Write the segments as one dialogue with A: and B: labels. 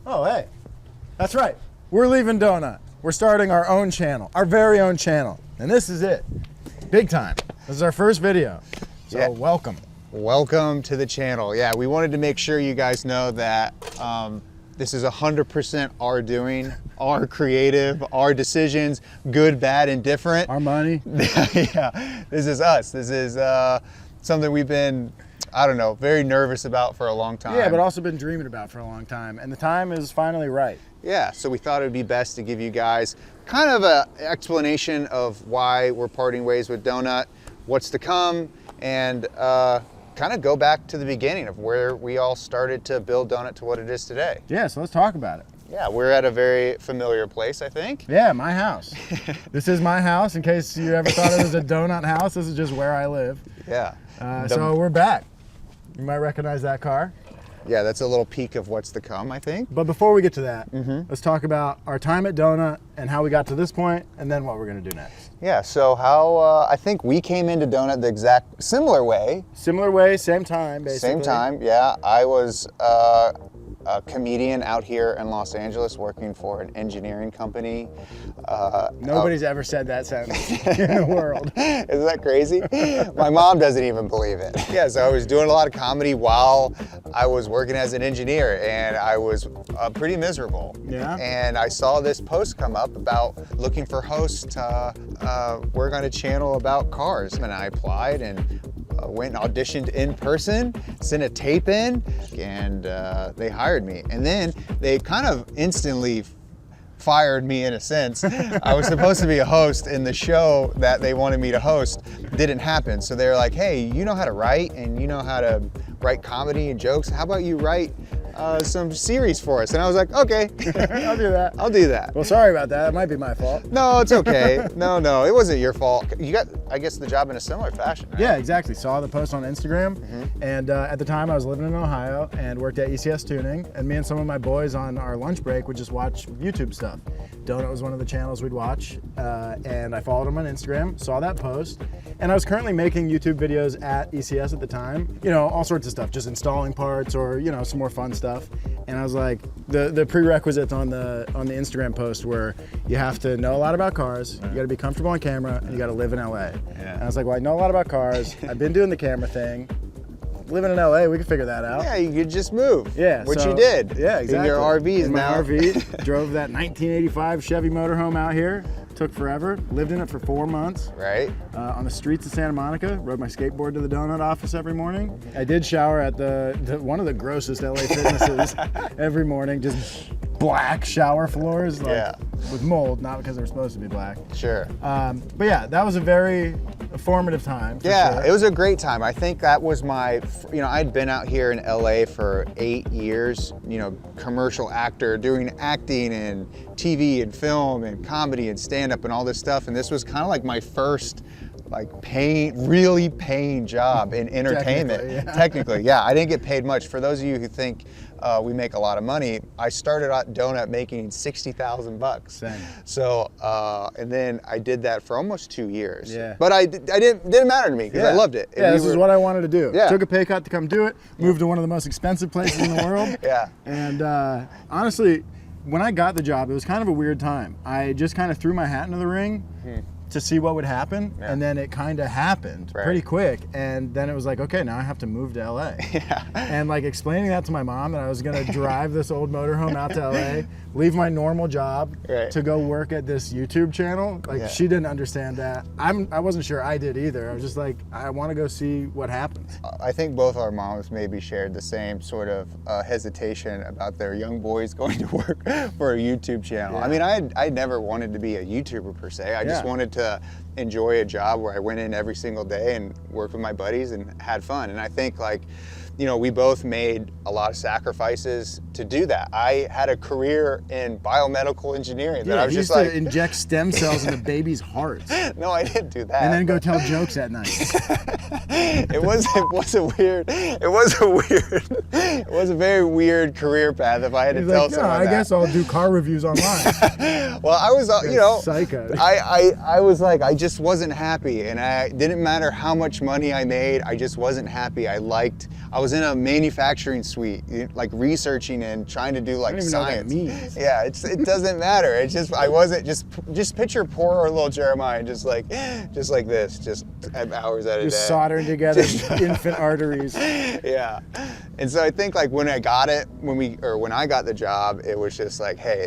A: Oh, hey, that's right. We're leaving Donut. We're starting our own channel, our very own channel. And this is it. Big time. This is our first video. So
B: Yeah.
A: welcome.
B: Welcome to the channel. Yeah, we wanted to make sure you guys know that this is 100% our doing, our creative, our decisions, good, bad, and different.
A: Our money.
B: Yeah, this is us. This is something we've been, I don't know, very nervous about for a long time.
A: Yeah, but also been dreaming about for a long time. And the time is finally right.
B: Yeah, so we thought it would be best to give you guys kind of an explanation of why we're parting ways with Donut, what's to come, and kind of go back to the beginning of where we all started to build Donut to what it is today.
A: Yeah, so let's talk about it.
B: Yeah, we're at a very familiar place, I think.
A: Yeah, my house. This is my house. In case you ever thought it was a donut house, this is just where I live.
B: Yeah.
A: So we're back. You might recognize that car.
B: Yeah, that's a little peek of what's to come, I think.
A: But before we get to that, let's talk about our time at Donut and how we got to this point, and then what we're going to do next.
B: Yeah, so how, I think we came into Donut the exact similar way.
A: Similar way, same time, basically.
B: Same time, yeah. I was a comedian out here in Los Angeles working for an engineering company.
A: Nobody's ever said that sentence in the world.
B: Isn't that crazy? My mom doesn't even believe it. Yeah, so I was doing a lot of comedy while I was working as an engineer, and I was pretty miserable.
A: Yeah.
B: And I saw this post come up about looking for hosts to work on a channel about cars, and I applied and went and auditioned in person, sent a tape in, and they hired me. And then they kind of instantly fired me in a sense. I was supposed to be a host in the show that they wanted me to host. Didn't happen. So they were like, hey, you know how to write and you know how to write comedy and jokes. How about you write some series for us? And I was like, okay.
A: I'll do that.
B: I'll do that.
A: Well, sorry about that. It might be my fault.
B: No, it's okay. No, it wasn't your fault. You got, I guess, the job in a similar fashion, right?
A: Yeah, exactly. Saw the post on Instagram, and at the time I was living in Ohio and worked at ECS Tuning, and me and some of my boys on our lunch break would just watch YouTube stuff. Donut was one of the channels we'd watch, and I followed him on Instagram, saw that post, and I was currently making YouTube videos at ECS at the time, you know, all sorts of stuff, just installing parts or, you know, some more fun stuff. And I was like, the prerequisites on the Instagram post were you have to know a lot about cars, you gotta be comfortable on camera, and you gotta live in LA.
B: Yeah.
A: And I was like, well, I know a lot about cars, I've been doing the camera thing, living in LA, we could figure that out.
B: Yeah, you could just move.
A: Yeah,
B: which
A: so-
B: you did.
A: Yeah, exactly.
B: In your RVs
A: in my
B: now.
A: RV, drove that 1985 Chevy motorhome out here. Took forever. Lived in it for 4 months.
B: Right.
A: On the streets of Santa Monica. Rode my skateboard to the Donut office every morning. I did shower at the one of the grossest LA fitnesses every morning. Just black shower floors, like with mold, not because they're supposed to be black.
B: Sure.
A: But yeah, that was a very formative time. For
B: Yeah,
A: sure.
B: it was a great time. I think that was my, you know, I'd been out here in LA for 8 years, you know, commercial actor, doing acting and TV and film and comedy and stand-up and all this stuff. And this was kind of like my first, like, really paying job in entertainment. Technically, yeah. I didn't get paid much. For those of you who think we make a lot of money, I started at Donut making $60,000.
A: Same.
B: So, and then I did that for almost 2 years.
A: Yeah.
B: But I didn't matter to me because I loved it.
A: Yeah, this is what I wanted to do.
B: Yeah.
A: Took a pay cut to come do it, moved to one of the most expensive places in the world.
B: Yeah.
A: And honestly, when I got the job, it was kind of a weird time. I just kind of threw my hat into the ring to see what would happen, and then it kind of happened pretty quick. And then it was like, okay, now I have to move to LA.
B: Yeah.
A: And like explaining that to my mom that I was gonna drive this old motorhome out to LA, leave my normal job to go work at this YouTube channel. Like she didn't understand that. I wasn't sure I did either. I was just like, I want to go see what happens.
B: I think both our moms maybe shared the same sort of hesitation about their young boys going to work for a YouTube channel. I mean, I never wanted to be a YouTuber per se. I just wanted to enjoy a job where I went in every single day and worked with my buddies and had fun. And I think, like, you know, we both made a lot of sacrifices to do that. I had a career in biomedical engiering that I was
A: he
B: just
A: used
B: like,
A: to inject stem cells into babies' hearts.
B: no, I didn't do that.
A: And then go tell jokes at night.
B: It was a very weird career path if I had to
A: He's
B: tell
A: like, no,
B: someone
A: I
B: that.
A: guess I'll do car reviews online.
B: Well, I was, you know,
A: Psycho.
B: I was like, I just wasn't happy, and I didn't matter how much money I made, I just wasn't happy. I was in a manufacturing suite, like researching and trying to do like
A: don't even know what that
B: science.
A: means.
B: Yeah, it doesn't matter. It's just I wasn't just picture poor little Jeremiah just like this, just hours at a day.
A: Just soldering together infant arteries.
B: Yeah, and so I think like when I got the job, it was just like, hey,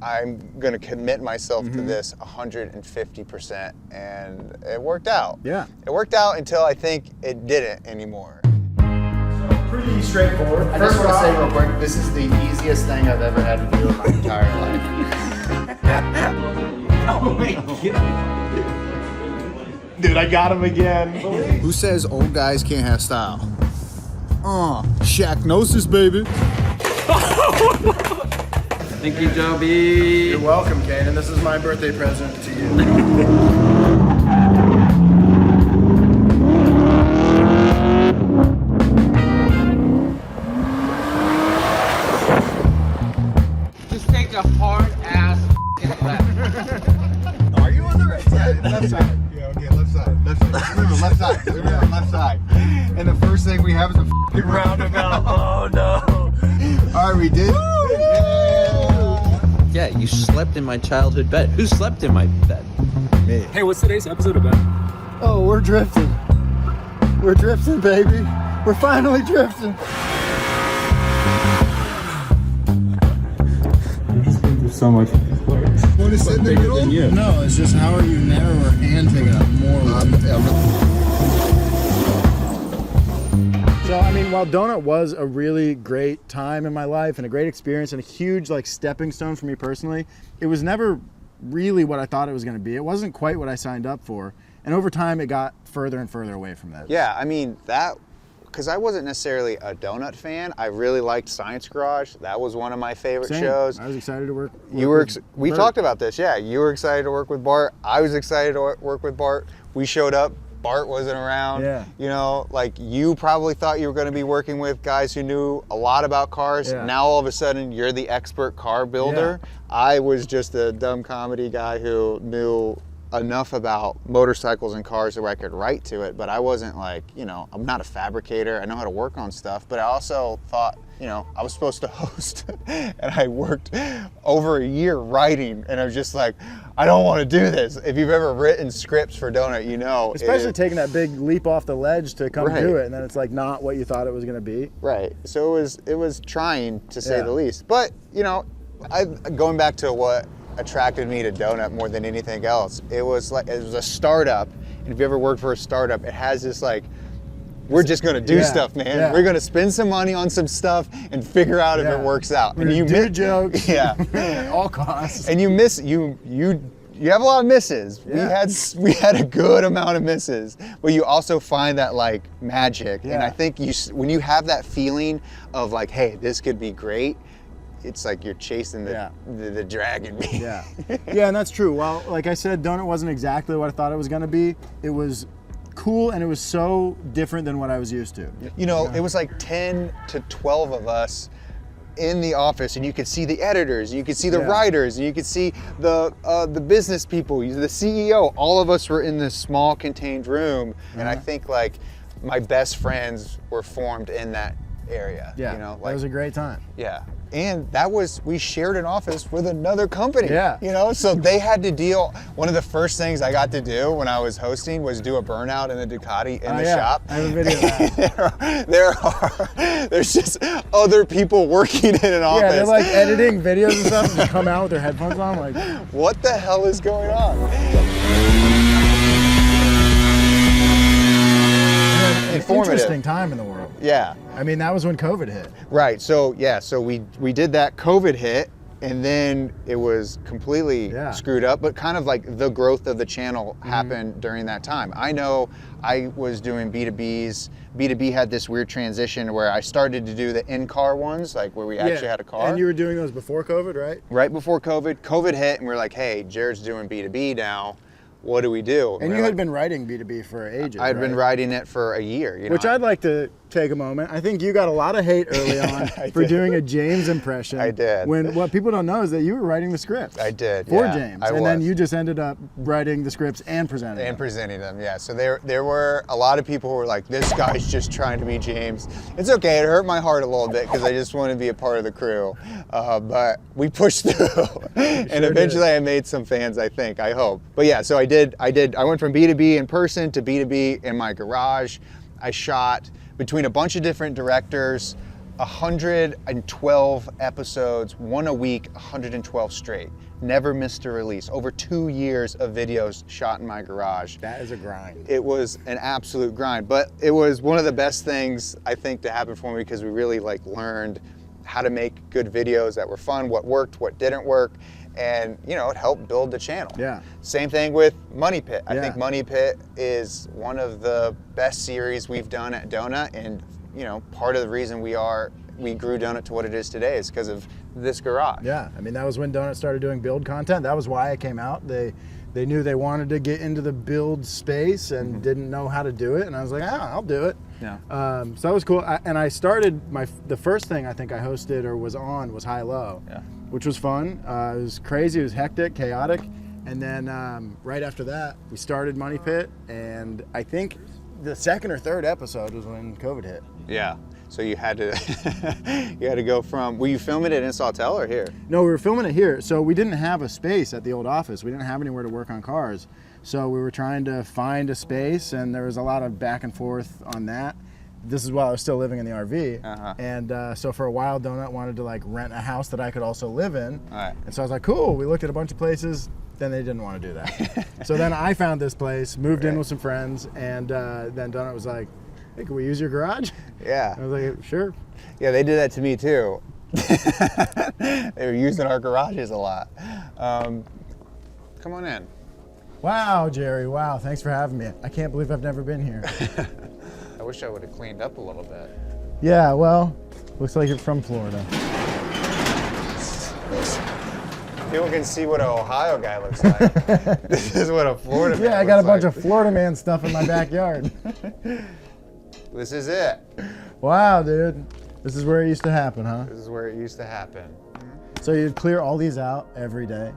B: I'm gonna commit myself to this 150%, and it worked out.
A: Yeah.
B: It worked out until I think it didn't anymore.
A: So pretty straightforward.
C: I just want to say real quick, this is the easiest thing I've ever had to do in my entire life.
A: Oh my god. Dude, I got him again.
C: Who says old guys can't have style? Shaq Gnosis, baby.
D: Thank you, Joby.
A: You're welcome, Kane, and this is my birthday present to you.
D: Just take a hard ass left.
C: Are you on the right side? Left side. Yeah, okay, left side. Left side. Remember, left side. Remember, left side. And the first thing we have is a f***ing roundabout. Oh no. All right, we did.
D: Yeah, you slept in my childhood bed. Who slept in my bed?
C: Me.
E: Hey, what's today's episode about?
C: Oh, we're drifting. We're drifting, baby. We're finally drifting.
E: So much.
C: Want to sit in the middle?
A: No, it's just how are you narrower hand taking up more So, I mean, while Donut was a really great time in my life and a great experience and a huge like stepping stone for me personally, it was never really what I thought it was going to be. It wasn't quite what I signed up for. And over time, it got further and further away from that.
B: Yeah, I mean because I wasn't necessarily a Donut fan. I really liked Science Garage. That was one of my favorite
A: Same.
B: shows.
A: I was excited to work.
B: We talked about this. Yeah, you were excited to work with Bart. I was excited to work with Bart. We showed up. Bart wasn't around.
A: Yeah.
B: You know, like you probably thought you were going to be working with guys who knew a lot about cars.
A: Yeah.
B: Now all of a sudden you're the expert car builder.
A: Yeah.
B: I was just a dumb comedy guy who knew enough about motorcycles and cars where I could write to it, but I wasn't like, you know, I'm not a fabricator. I know how to work on stuff, but I also thought, you know, I was supposed to host and I worked over a year writing, and I was just like, I don't want to do this. If you've ever written scripts for Donut, you know.
A: Especially taking that big leap off the ledge to come
B: Right.
A: do it, and then it's like not what you thought it was going to be.
B: Right. So it was trying, to say
A: Yeah.
B: the least. But, you know, going back to what attracted me to Donut more than anything else, it was a startup. And if you ever worked for a startup, it has this like, we're just gonna do
A: Yeah,
B: stuff, man.
A: yeah.
B: We're gonna spend some money on some stuff and figure out if
A: Yeah.
B: it works out.
A: We're gonna do jokes.
B: Yeah.
A: At all costs.
B: And you have a lot of misses.
A: Yeah.
B: We had a good amount of misses, but you also find that like magic. And
A: Yeah.
B: I think when you have that feeling of like, hey, this could be great, it's like you're chasing the dragon bee.
A: Yeah. Yeah, and that's true. Well, like I said, Donut wasn't exactly what I thought it was going to be. It was cool, and it was so different than what I was used to.
B: You know, it was like 10 to 12 of us in the office, and you could see the editors, and you could see the
A: Yeah.
B: writers, and you could see the business people, the CEO. All of us were in this small contained room, and I think like my best friends were formed in that area.
A: Yeah,
B: You know,
A: that
B: like
A: was a great time.
B: yeah. And we shared an office with another company.
A: Yeah.
B: You know, so they had to deal. One of the first things I got to do when I was hosting was do a burnout in the Ducati in the
A: yeah.
B: shop.
A: I have a video of that.
B: There's just other people working in an office.
A: Yeah, they're like editing videos and stuff, and they come out with their headphones on, like,
B: What the hell is going on? Informative.
A: interesting time in the world.
B: Yeah.
A: I mean, that was when COVID hit.
B: Right. So yeah. So we did that. COVID hit, and then it was completely
A: Yeah.
B: screwed up. But kind of like the growth of the channel happened during that time. I know I was doing B2Bs. B2B had this weird transition where I started to do the in-car ones, like where we actually had a car.
A: And you were doing those before COVID, right?
B: Right before COVID. COVID hit, and we we're like, hey, Jared's doing B2B now. what do we do?
A: And
B: we're
A: you
B: like,
A: had been writing B2B for ages.
B: I'd been
A: right?
B: writing it for a year. You know?
A: Which I'd like to take a moment. I think you got a lot of hate early on for
B: did.
A: doing a James impression.
B: I did.
A: When what people don't know is that you were writing the scripts.
B: I did,
A: For
B: yeah,
A: James.
B: I
A: and then
B: was.
A: you just ended up writing the scripts and presenting
B: And
A: them.
B: presenting them, yeah. So there were a lot of people who were like, this guy's just trying to be James. It's okay, it hurt my heart a little bit because I just wanted to be a part of the crew. But we pushed through. And eventually I made some fans, I think, I hope. But yeah, so I went from B2B in person to B2B in my garage. I shot between a bunch of different directors, 112 episodes, one a week, 112 straight. Never missed a release. Over 2 years of videos shot in my garage.
A: That is a grind.
B: It was an absolute grind, but it was one of the best things I think to happen for me because we really like learned how to make good videos that were fun, what worked, what didn't work, and you know, it helped build the channel.
A: Yeah.
B: Same thing with Money Pit. I
A: Yeah.
B: think Money Pit is one of the best series we've done at Donut, and you know, part of the reason we grew Donut to what it is today is because of this garage.
A: Yeah, I mean, that was when Donut started doing build content. That was why it came out. They knew they wanted to get into the build space and didn't know how to do it. And I was like, I'll do it.
B: Yeah.
A: So that was cool. And I started, the first thing I think I hosted or was on was High Low,
B: Yeah.
A: which was fun. It was crazy, it was hectic, chaotic. And then right after that, we started Money Pit. And I think the second or third episode was when COVID hit.
B: Yeah. So you had to go from, were you filming it in Sawtell or here?
A: No, we were filming it here. So we didn't have a space at the old office. We didn't have anywhere to work on cars. So we were trying to find a space, and there was a lot of back and forth on that. This is while I was still living in the RV.
B: Uh-huh.
A: And so for a while, Donut wanted to like rent a house that I could also live in.
B: All right.
A: And so I was like, cool. We looked at a bunch of places. Then they didn't want to do that. So then I found this place, moved in with some friends, and then Donut was like, hey, can we use your garage?
B: Yeah.
A: I was like, sure.
B: Yeah, they did that to me too. They were using our garages a lot. Come on in.
A: Wow, Jerry. Wow. Thanks for having me. I can't believe I've never been here.
B: I wish I would have cleaned up a little bit.
A: Yeah, well, looks like you're from Florida.
B: People can see what an Ohio guy looks like. This is what a Florida man
A: Yeah, I got a
B: looks
A: bunch
B: like.
A: of Florida man stuff in my backyard.
B: This is it.
A: Wow, dude. This is where it used to happen, huh?
B: This is where it used to happen.
A: So you'd clear all these out every day?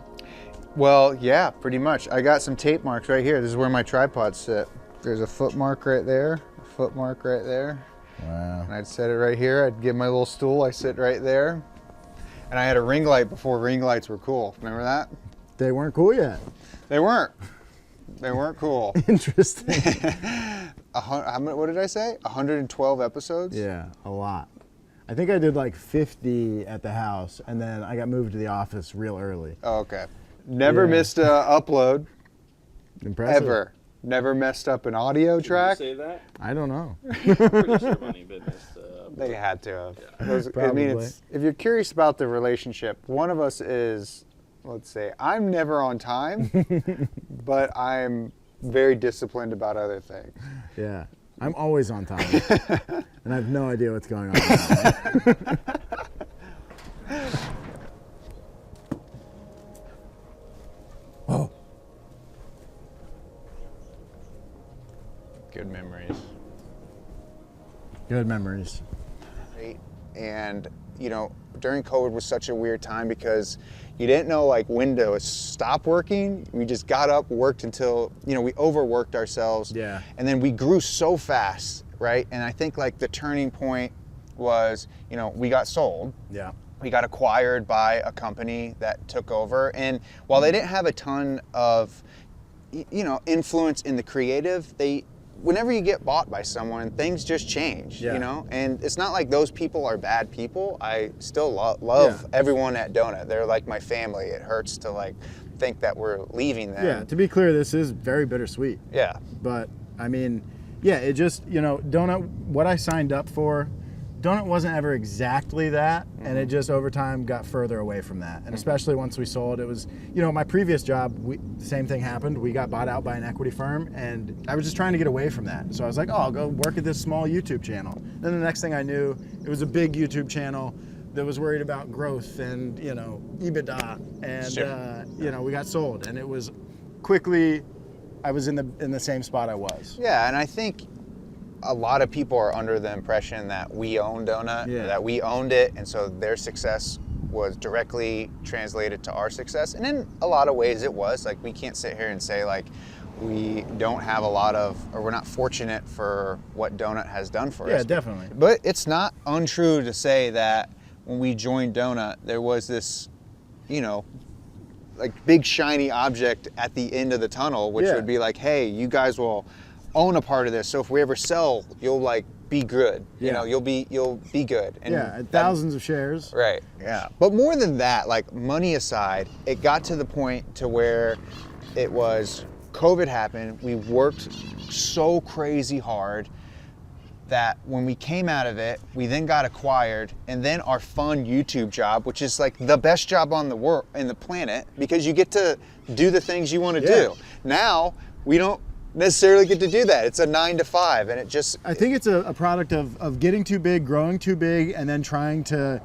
B: Well, yeah, pretty much. I got some tape marks right here. This is where my tripods sit. There's a foot mark right there, a foot mark right there.
A: Wow.
B: And I'd set it right here. I'd get my little stool. I sit right there. And I had a ring light before ring lights were cool. Remember that?
A: They weren't cool yet.
B: They weren't. They weren't cool.
A: Interesting.
B: What did I say? 112 episodes?
A: Yeah, a lot. I think I did like 50 at the house, and then I got moved to the office real early.
B: Oh, okay. Never
A: Yeah.
B: missed an upload,
A: Impressive.
B: ever. Never messed up an audio
E: Did you
B: track.
E: say that?
A: I don't know.
E: Pretty sure Money Business.
B: They had to have.
E: Yeah.
B: Those- I
A: Probably.
B: mean, if you're curious about the relationship, one of us is, let's say, I'm never on time, but I'm very disciplined about other things.
A: Yeah. I'm always on time. And I have no idea what's going on. Oh.
B: Good memories.
A: Good memories.
B: Right? And, you know, during COVID was such a weird time because you didn't know like when to stop working. We just got up, worked until, you know, we overworked ourselves.
A: Yeah.
B: And then we grew so fast, right? And I think like the turning point was, you know, we got sold.
A: Yeah.
B: We got acquired by a company that took over. And while they didn't have a ton of, you know, influence in the creative, whenever you get bought by someone, things just change,
A: Yeah.
B: you know? And it's not like those people are bad people. I still love
A: Yeah.
B: everyone at Donut. They're like my family. It hurts to like think that we're leaving them.
A: Yeah, to be clear, this is very bittersweet.
B: Yeah.
A: But I mean, yeah, it just, you know, Donut, what I signed up for, Donut wasn't ever exactly that, and it just over time got further away from that. And especially once we sold, it was, you know, my previous job, the same thing happened. We got bought out by an equity firm, and I was just trying to get away from that. So I was like, oh, I'll go work at this small YouTube channel. Then the next thing I knew, it was a big YouTube channel that was worried about growth and, you know, EBITDA. And,
B: Sure.
A: you know, we got sold, and it was quickly I was in the same spot I was.
B: Yeah, and I think a lot of people are under the impression that we own Donut, that we owned it, and so their success was directly translated to our success. And in a lot of ways it was. Like, we can't sit here and say like we don't have a lot of, or we're not fortunate for what Donut has done for us.
A: Yeah, definitely.
B: But it's not untrue to say that when we joined Donut, there was this, you know, like big shiny object at the end of the tunnel, which would be like, hey, you guys will own a part of this. So if we ever sell, you'll like be good. You know, you'll be good. And
A: thousands of shares.
B: Right. Yeah. But more than that, like money aside, it got to the point to where it was COVID happened. We worked so crazy hard that when we came out of it, we then got acquired, and then our fun YouTube job, which is like the best job on the world in the planet, because you get to do the things you want to do. Now we don't necessarily get to do that. It's a 9 to 5, and it just,
A: I think it's a product of getting too big, growing too big, and then trying to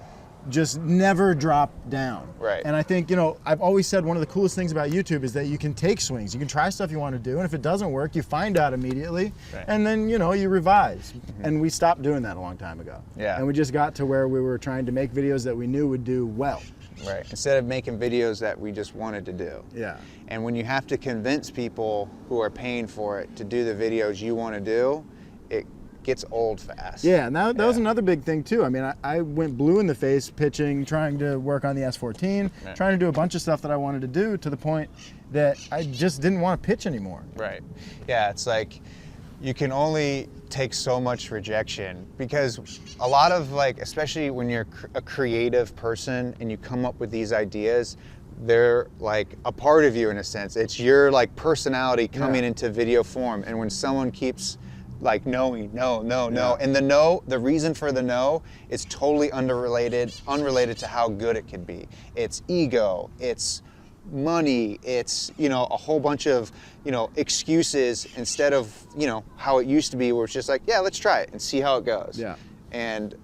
A: just never drop down.
B: Right.
A: And I think, you know, I've always said one of the coolest things about YouTube is that you can take swings. You can try stuff you want to do, and if it doesn't work, you find out immediately, and then, you know, you revise. And we stopped doing that a long time ago.
B: Yeah.
A: And we just got to where we were trying to make videos that we knew would do well.
B: right, instead of making videos that we just wanted to do.
A: Yeah.
B: And when you have to convince people who are paying for it to do the videos you want to do, it gets old fast.
A: Yeah, and that was another big thing too. I mean, I went blue in the face pitching, trying to work on the S14, trying to do a bunch of stuff that I wanted to do, to the point that I just didn't want to pitch anymore.
B: Right. Yeah, it's like you can only take so much rejection, because a lot of, like, especially when you're a creative person and you come up with these ideas, they're like a part of you in a sense. It's your like personality coming into video form. And when someone keeps like knowing, no, and the reason for the no is totally unrelated to how good it could be. It's ego, it's money, it's, you know, a whole bunch of, you know, excuses, instead of, you know, how it used to be, where it's just like, yeah, let's try it and see how it goes.
A: Yeah.
B: And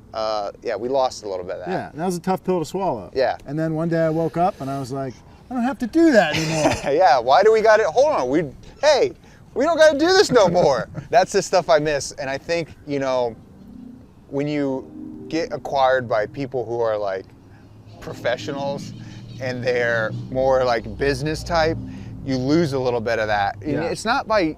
B: we lost a little bit of that.
A: Yeah, that was a tough pill to swallow.
B: Yeah.
A: And then one day I woke up and I was like, I don't have to do that anymore.
B: Yeah, why do we got it? Hold on, we don't got to do this no more. That's the stuff I miss. And I think, you know, when you get acquired by people who are like professionals and they're more like business type, you lose a little bit of that.
A: Yeah.
B: It's not by,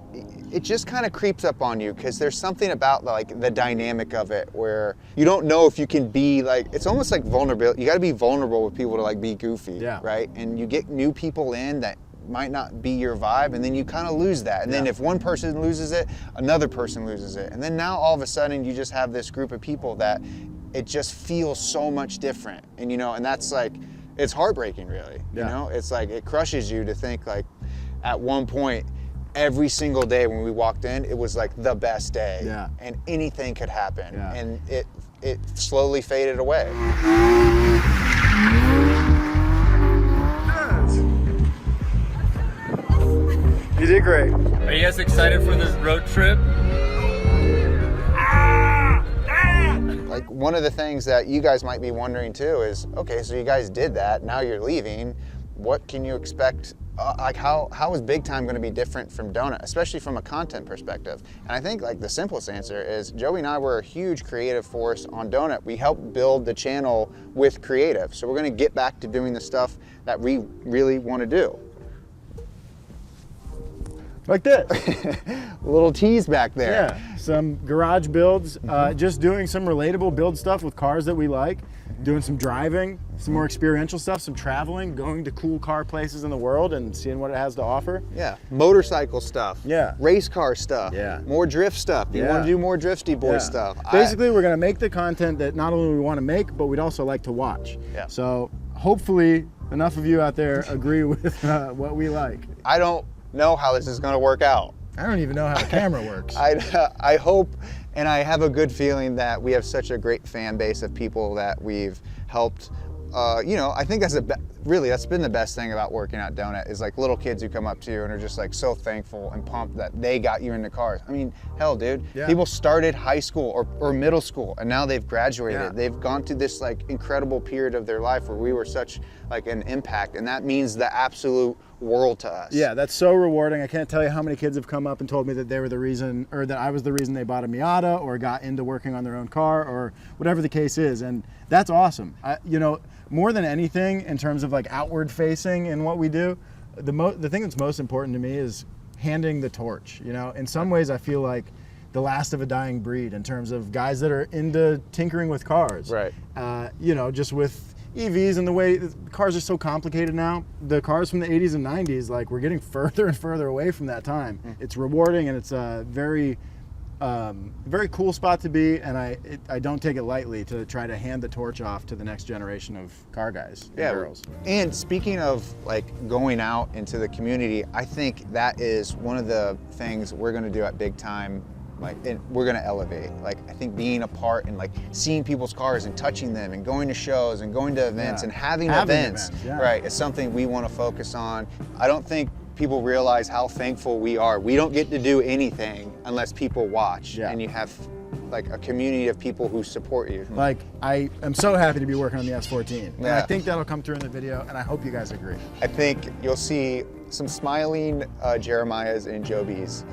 B: it just kind of creeps up on you, because there's something about like the dynamic of it where you don't know if you can be like, it's almost like vulnerability. You got to be vulnerable with people to like be goofy, right? And you get new people in that might not be your vibe, and then you kind of lose that. And then if one person loses it, another person loses it. And then now all of a sudden you just have this group of people that it just feels so much different. And, you know, and that's like, it's heartbreaking, really. You know, it's like, it crushes you to think like at one point, every single day when we walked in, it was like the best day.
A: Yeah.
B: And anything could happen. Yeah. And it slowly faded away.
A: You did great.
E: Are you guys excited for this road trip?
B: Like, one of the things that you guys might be wondering too is, okay, so you guys did that, now you're leaving. What can you expect? Like, how is Big Time going to be different from Donut, especially from a content perspective? And I think like the simplest answer is Joey and I were a huge creative force on Donut. We helped build the channel with creative. So we're going to get back to doing the stuff that we really want to do.
A: Like this.
B: A little tease back there.
A: Yeah, some garage builds, just doing some relatable build stuff with cars that we like, doing some driving, some more experiential stuff, some traveling, going to cool car places in the world and seeing what it has to offer.
B: Yeah, motorcycle stuff.
A: Yeah.
B: Race car stuff.
A: Yeah.
B: More drift stuff. You want to do more drifty boy stuff.
A: Basically, we're going to make the content that not only we want to make, but we'd also like to watch.
B: Yeah.
A: So hopefully enough of you out there agree with what we like.
B: I don't know how this is going to work out.
A: I don't even know how the camera works.
B: I hope, and I have a good feeling that we have such a great fan base of people that we've helped. You know, I think that's that's been the best thing about working at Donut, is like little kids who come up to you and are just like so thankful and pumped that they got you into cars. I mean, hell, dude, people started high school or middle school and now they've graduated. Yeah. They've gone through this like incredible period of their life where we were such like an impact, and that means the absolute world to us.
A: Yeah, that's so rewarding. I can't tell you how many kids have come up and told me that they were the reason, or that I was the reason they bought a Miata or got into working on their own car or whatever the case is. And that's awesome. You know, more than anything in terms of like outward facing in what we do, the thing that's most important to me is handing the torch. You know, in some ways I feel like the last of a dying breed in terms of guys that are into tinkering with cars.
B: Right.
A: You know, just with EVs and the way cars are so complicated now. The cars from the 80s and 90s, like we're getting further and further away from that time. It's rewarding and it's a very cool spot to be, and I don't take it lightly to try to hand the torch off to the next generation of car guys and girls.
B: And speaking of like going out into the community, I think that is one of the things we're going to do at Big Time. Like, we're gonna elevate. Like, I think being a part and like seeing people's cars and touching them and going to shows and going to events and having events, right, is something we want to focus on. I don't think people realize how thankful we are. We don't get to do anything unless people watch, and you have like a community of people who support you.
A: Like, I am so happy to be working on the S14. And I think that'll come through in the video, and I hope you guys agree.
B: I think you'll see some smiling Jeremiahs and Jobies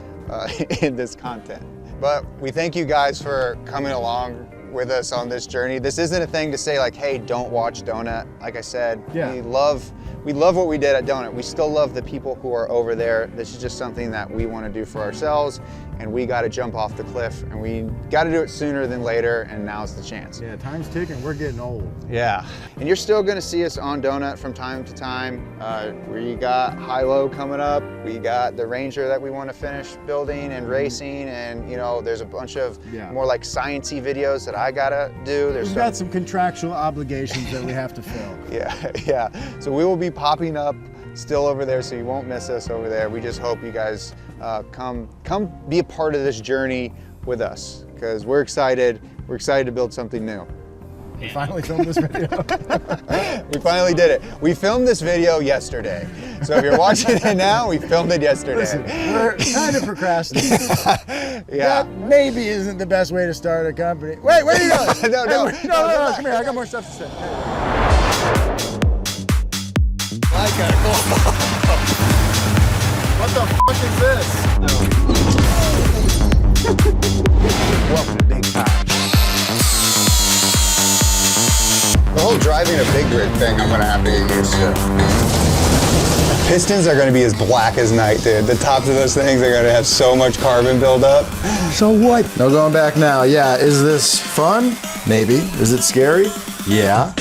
B: in this content. But we thank you guys for coming along with us on this journey. This isn't a thing to say like, hey, don't watch Donut. Like I said, we love what we did at Donut. We still love the people who are over there. This is just something that we want to do for ourselves, and we got to jump off the cliff, and we got to do it sooner than later, and now's the chance.
A: Yeah, time's ticking. We're getting old.
B: Yeah, and you're still going to see us on Donut from time to time. We got Hilo coming up. We got the Ranger that we want to finish building and racing, and you know, there's a bunch of more like sciencey videos that I gotta do.
A: We've got some contractual obligations that we have to fill.
B: Yeah. So we will be popping up still over there, so you won't miss us over there. We just hope you guys come be a part of this journey with us, because we're excited. We're excited to build something new.
A: We finally filmed this video.
B: We finally did it. We filmed this video yesterday. So if you're watching it now, we filmed it yesterday.
A: Listen, we're kind of procrastinating. That maybe isn't the best way to start a company. Wait, where are you going?
B: No,
A: come here. I got more stuff to say.
C: What the fuck is this?
B: Welcome to Big Time. The whole driving a big rig thing I'm gonna have to get used to. Pistons are gonna be as black as night, dude. The tops of those things are gonna have so much carbon buildup.
C: So what? No going back now. Yeah, is this fun? Maybe. Is it scary? Yeah.